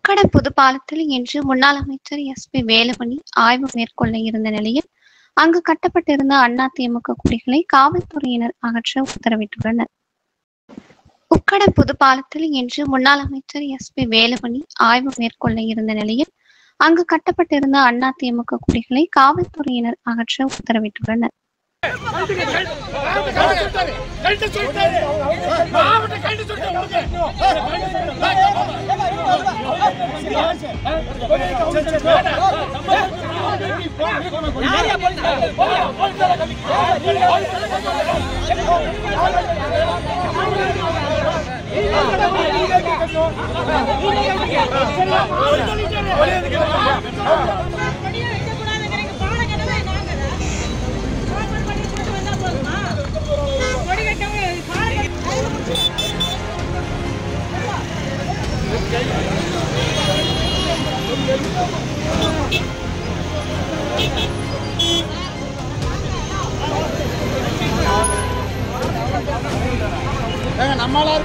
உக்கடம் புதுப்பாலத்தில் இன்று முன்னாள் அமைச்சர் எஸ்.பி. வேலுமணி ஆய்வு மேற்கொள்ள இருந்த நிலையில், அங்கு கட்டப்பட்டிருந்த அதிமுக கொடிகளை காவல்துறையினர் அகற்ற உத்தரவிட்டுள்ளனர். உக்கடம் புதுப்பாலத்தில் இன்று முன்னாள் அமைச்சர் எஸ்.பி. வேலுமணி ஆய்வு மேற்கொள்ள இருந்த நிலையில், அங்கு கட்டப்பட்டிருந்த அதிமுக கொடிகளை காவல்துறையினர் அகற்ற உத்தரவிட்டுள்ளனர். நம்மளால